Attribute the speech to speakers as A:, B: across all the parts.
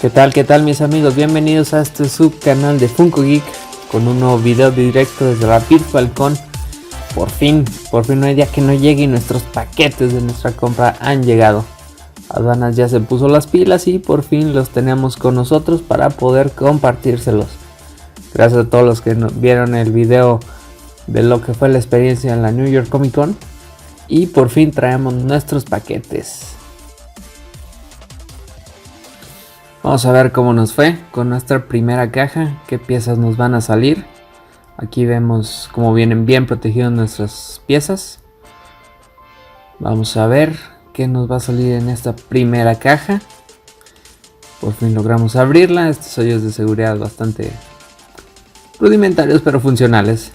A: Qué tal mis amigos? Bienvenidos a este subcanal de Funko Geek con un nuevo video directo desde la VirtualCon. Por fin no hay día que no llegue y nuestros paquetes de nuestra compra han llegado. Aduanas ya se puso las pilas y por fin los tenemos con nosotros para poder compartírselos. Gracias a todos los que vieron el video de lo que fue la experiencia en la New York Comic Con. Y por fin traemos nuestros paquetes. Vamos a ver cómo nos fue con nuestra primera caja, qué piezas nos van a salir. Aquí vemos cómo vienen bien protegidas nuestras piezas. Vamos a ver qué nos va a salir en esta primera caja. Por fin logramos abrirla. Estos sellos de seguridad bastante rudimentarios pero funcionales.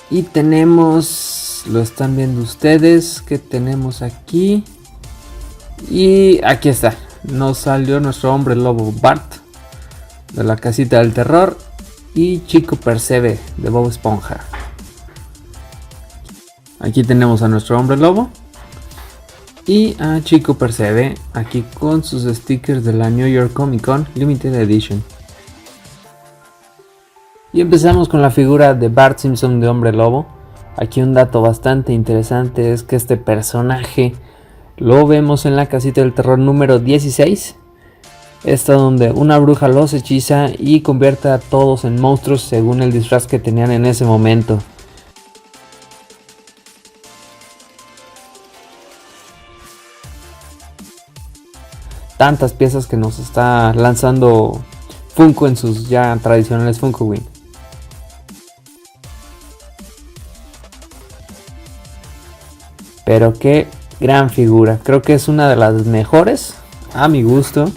A: Y tenemos, lo están viendo ustedes, que tenemos aquí. Y aquí está. Nos salió nuestro hombre lobo Bart de la casita del terror y Chico Percebe de Bob Esponja. Aquí tenemos a nuestro hombre lobo y a Chico Percebe aquí con sus stickers de la New York Comic Con Limited Edition. Y empezamos con la figura de Bart Simpson de hombre lobo. Aquí un dato bastante interesante es que este personaje lo vemos en la casita del terror número 16. Esta donde una bruja los hechiza y convierte a todos en monstruos según el disfraz que tenían en ese momento. Tantas piezas que nos está lanzando Funko en sus ya tradicionales Funko Win. Pero qué gran figura, creo que es una de las mejores a mi gusto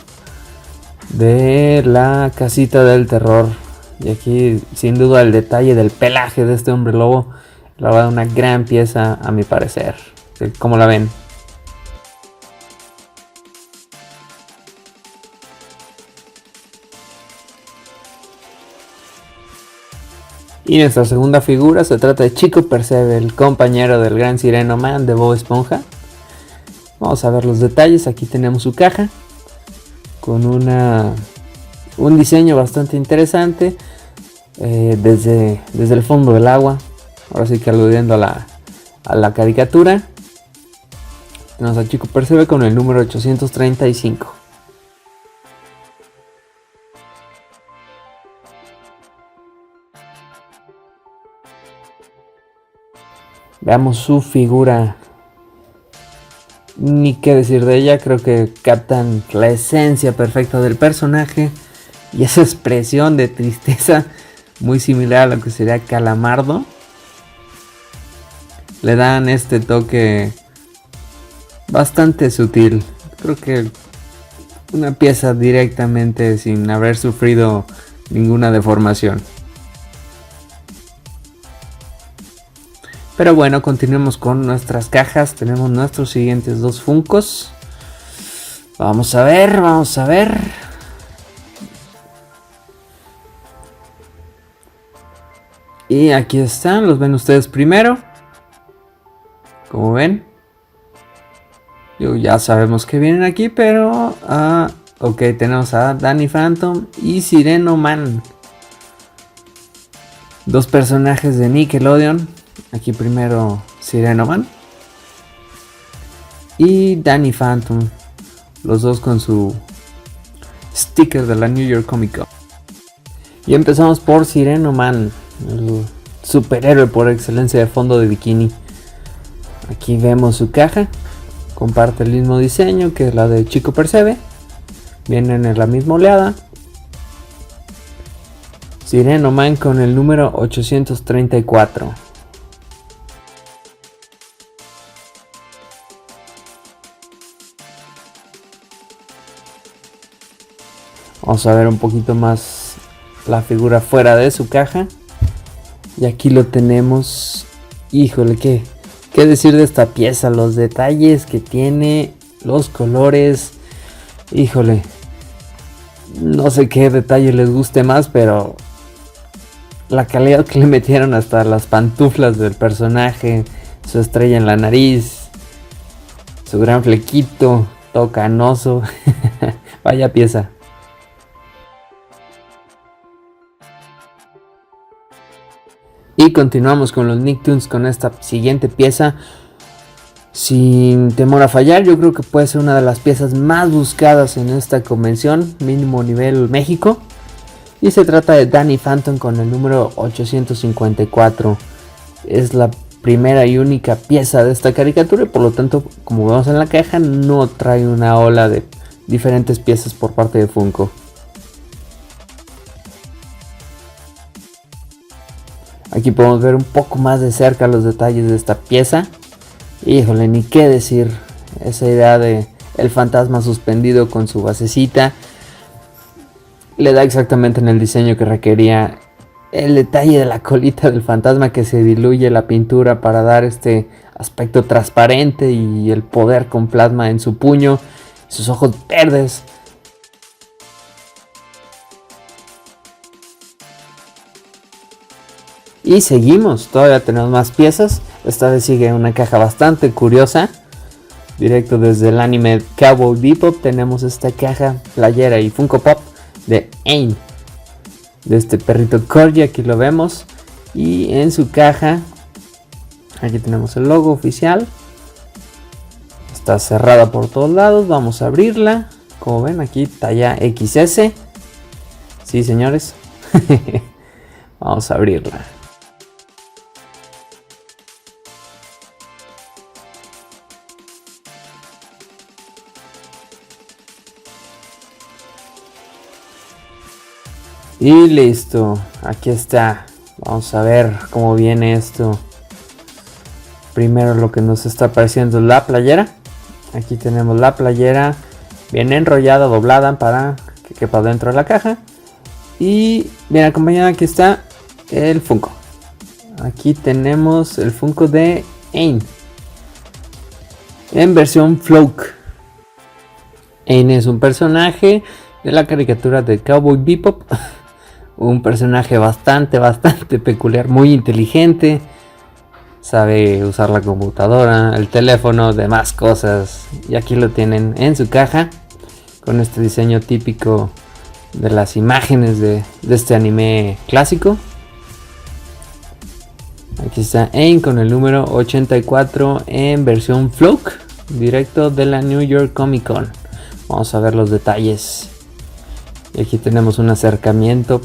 A: de la casita del terror. Y aquí sin duda el detalle del pelaje de este hombre lobo, la verdad una gran pieza a mi parecer. ¿Cómo la ven? Y nuestra segunda figura se trata de Chico Percebe, el compañero del gran Sireno Man de Bob Esponja. Vamos a ver los detalles. Aquí tenemos su caja con un diseño bastante interesante desde el fondo del agua. Ahora sí que aludiendo a la caricatura. Tenemos a Chico Percebe con el número 835. Veamos su figura. Ni qué decir de ella, creo que captan la esencia perfecta del personaje y esa expresión de tristeza muy similar a lo que sería Calamardo. Le dan este toque bastante sutil, creo que una pieza directamente sin haber sufrido ninguna deformación. Pero bueno, continuemos con nuestras cajas. Tenemos nuestros siguientes dos Funkos. Vamos a ver. Y aquí están, los ven ustedes primero. Como ven. Ya sabemos que vienen aquí, pero... ok, tenemos a Danny Phantom y Sireno Man. Dos personajes de Nickelodeon. Aquí primero Sireno Man y Danny Phantom, los dos con su sticker de la New York Comic Con. Y empezamos por Sireno Man, el superhéroe por excelencia de fondo de bikini. Aquí vemos su caja, comparte el mismo diseño que la de Chico Percebe, vienen en la misma oleada. Sireno Man con el número 834. Vamos a ver un poquito más la figura fuera de su caja. Y aquí lo tenemos. Híjole, qué decir de esta pieza. Los detalles que tiene, los colores. Híjole, no sé qué detalle les guste más, pero la calidad que le metieron hasta las pantuflas del personaje, su estrella en la nariz, su gran flequito, todo canoso. Vaya pieza. Y continuamos con los Nicktoons con esta siguiente pieza. Sin temor a fallar, yo creo que puede ser una de las piezas más buscadas en esta convención, mínimo nivel México. Y se trata de Danny Phantom con el número 854. Es la primera y única pieza de esta caricatura y por lo tanto, como vemos en la caja, no trae una ola de diferentes piezas por parte de Funko. Aquí podemos ver un poco más de cerca los detalles de esta pieza. Híjole, ni qué decir. Esa idea de el fantasma suspendido con su basecita le da exactamente en el diseño que requería. El detalle de la colita del fantasma que se diluye la pintura para dar este aspecto transparente y el poder con plasma en su puño, sus ojos verdes. Y seguimos, todavía tenemos más piezas. Esta vez sigue una caja bastante curiosa. Directo desde el anime Cowboy Bebop tenemos esta caja, playera y Funko Pop de Aang. De este perrito Corgi, aquí lo vemos. Y en su caja, aquí tenemos el logo oficial. Está cerrada por todos lados, vamos a abrirla. Como ven aquí, talla XS. Sí, señores. Vamos a abrirla. Y listo, aquí está. Vamos a ver cómo viene esto. Primero lo que nos está apareciendo es la playera. Aquí tenemos la playera bien enrollada, doblada para que quepa dentro de la caja. Y bien acompañada, aquí está el Funko. Aquí tenemos el Funko de Aang en versión Floke. Aang es un personaje de la caricatura de Cowboy Bebop. Un personaje bastante peculiar, muy inteligente. Sabe usar la computadora, el teléfono, demás cosas. Y aquí lo tienen en su caja, con este diseño típico de las imágenes de este anime clásico. Aquí está Aang con el número 84 en versión Floke, directo de la New York Comic Con. Vamos a ver los detalles. Y aquí tenemos un acercamiento.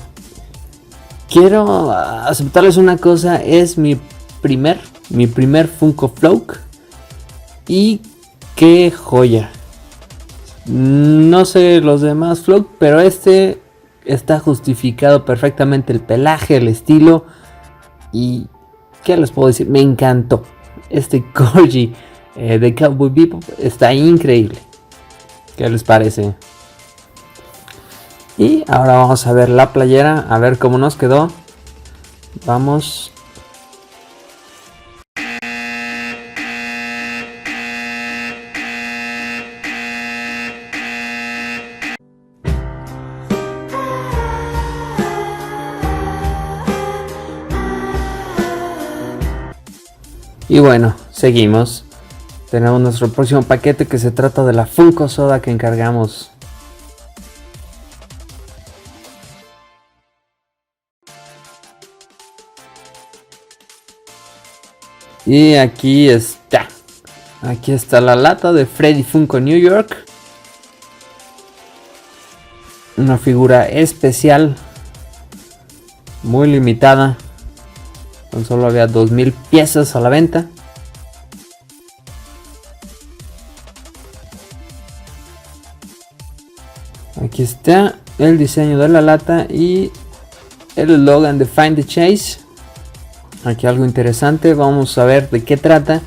A: Quiero aceptarles una cosa, es mi primer Funko Floke. Y qué joya. No sé los demás Floke, pero este está justificado perfectamente, el pelaje, el estilo. Y qué les puedo decir, me encantó. Este Corgi de Cowboy Bebop está increíble. ¿Qué les parece? Y ahora vamos a ver la playera, a ver cómo nos quedó. Vamos. Y bueno, seguimos. Tenemos nuestro próximo paquete, que se trata de la Funko Soda que encargamos. Y aquí está. Aquí está la lata de Freddy Funko New York. Una figura especial, muy limitada. Tan solo había 2000 piezas a la venta. Aquí está el diseño de la lata y el eslogan de Find the Chase. Aquí algo interesante, vamos a ver de qué trata.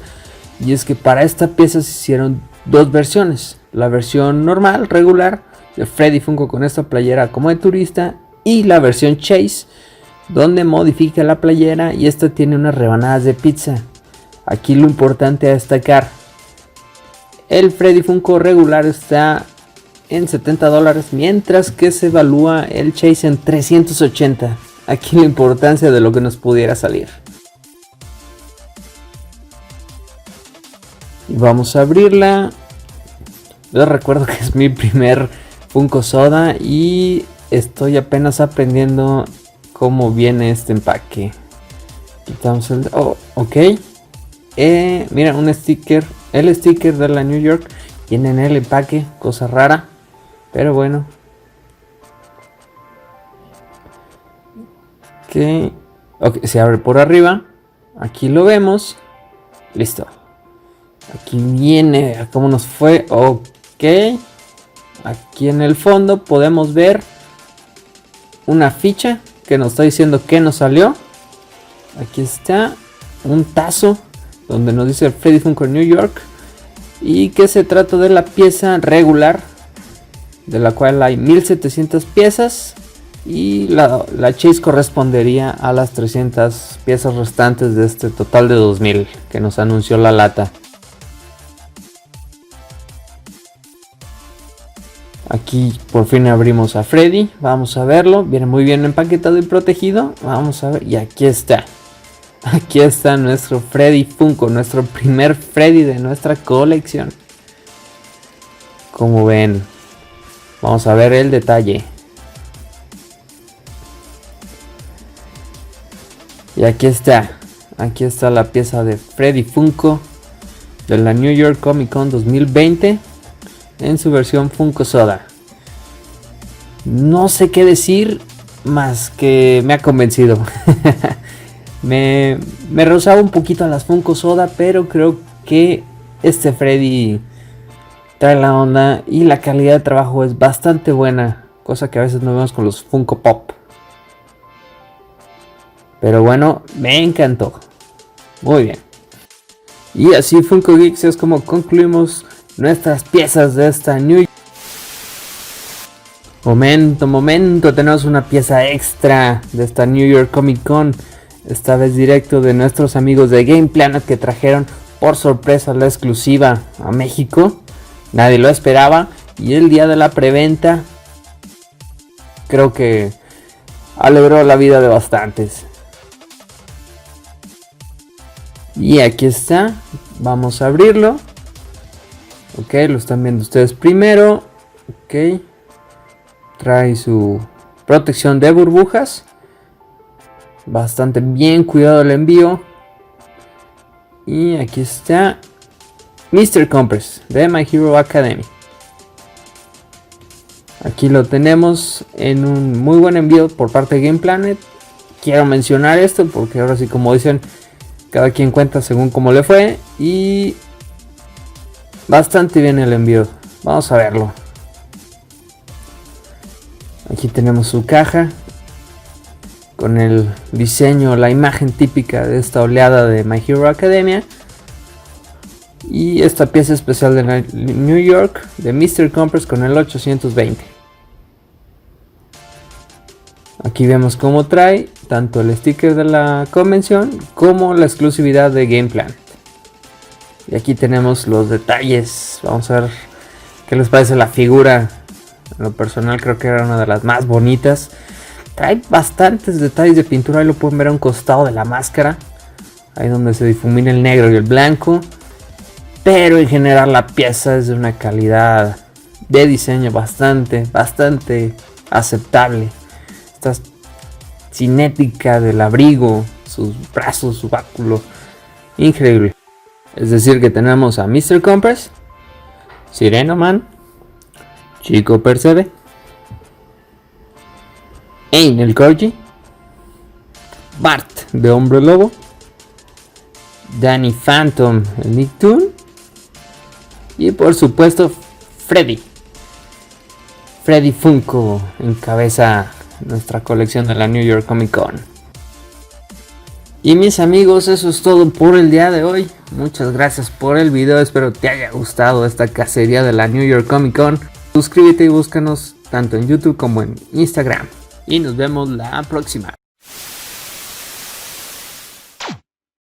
A: Y es que para esta pieza se hicieron dos versiones. La versión normal, regular, de Freddy Funko con esta playera como de turista. Y la versión Chase, donde modifica la playera y esta tiene unas rebanadas de pizza. Aquí lo importante a destacar: el Freddy Funko regular está en $70, mientras que se evalúa el Chase en 380. Aquí la importancia de lo que nos pudiera salir. Y vamos a abrirla. Les recuerdo que es mi primer Funko Soda y estoy apenas aprendiendo cómo viene este empaque. Quitamos el... Oh, ok. Mira, un sticker. El sticker de la New York. Viene en el empaque. Cosa rara. Pero bueno. Ok, se abre por arriba. Aquí lo vemos. Listo. Aquí viene. ¿Cómo nos fue? Ok. Aquí en el fondo podemos ver una ficha que nos está diciendo que nos salió. Aquí está un tazo donde nos dice Freddy Funko New York. Y que se trata de la pieza regular, de la cual hay 1700 piezas. Y la Chase correspondería a las 300 piezas restantes de este total de 2000 que nos anunció la lata. Aquí por fin abrimos a Freddy. Vamos a verlo. Viene muy bien empaquetado y protegido. Vamos a ver. Y aquí está. Aquí está nuestro Freddy Funko. Nuestro primer Freddy de nuestra colección. Como ven. Vamos a ver el detalle. Y aquí está. Aquí está la pieza de Freddy Funko de la New York Comic Con 2020. En su versión Funko Soda. No sé qué decir más que me ha convencido. me rozaba un poquito a las Funko Soda, pero creo que este Freddy trae la onda y la calidad de trabajo es bastante buena, cosa que a veces no vemos con los Funko Pop. Pero bueno, me encantó. Muy bien. Y así Funko Geeks es como concluimos nuestras piezas de esta New York. Momento, tenemos una pieza extra de esta New York Comic Con. Esta vez directo de nuestros amigos de Game Planet, que trajeron por sorpresa la exclusiva a México. Nadie lo esperaba. Y el día de la preventa creo que alegró la vida de bastantes. Y aquí está. Vamos a abrirlo. Ok, lo están viendo ustedes primero. Ok. Trae su protección de burbujas. Bastante bien cuidado el envío. Y aquí está Mr. Compress de My Hero Academy. Aquí lo tenemos en un muy buen envío por parte de Game Planet. Quiero mencionar esto porque ahora sí, como dicen, cada quien cuenta según cómo le fue. Y bastante bien el envío. Vamos a verlo. Aquí tenemos su caja con el diseño, la imagen típica de esta oleada de My Hero Academia. Y esta pieza especial de la New York de Mr. Compress con el 820. Aquí vemos cómo trae tanto el sticker de la convención como la exclusividad de Game Planet. Y aquí tenemos los detalles. Vamos a ver qué les parece la figura. En lo personal creo que era una de las más bonitas. Trae bastantes detalles de pintura. Ahí lo pueden ver a un costado de la máscara. Ahí donde se difumina el negro y el blanco. Pero en general la pieza es de una calidad de diseño bastante aceptable. Esta cinética del abrigo, sus brazos, su báculo. Increíble. Es decir que tenemos a Mr. Compress, Sireno Man, Chico Percebe, Ain el Corgi, Bart de Hombre Lobo, Danny Phantom el Nicktoon y por supuesto Freddy Funko encabeza nuestra colección de la New York Comic Con. Y mis amigos, eso es todo por el día de hoy. Muchas gracias por el video, espero te haya gustado esta cacería de la New York Comic Con. Suscríbete y búscanos tanto en YouTube como en Instagram. Y nos vemos la próxima.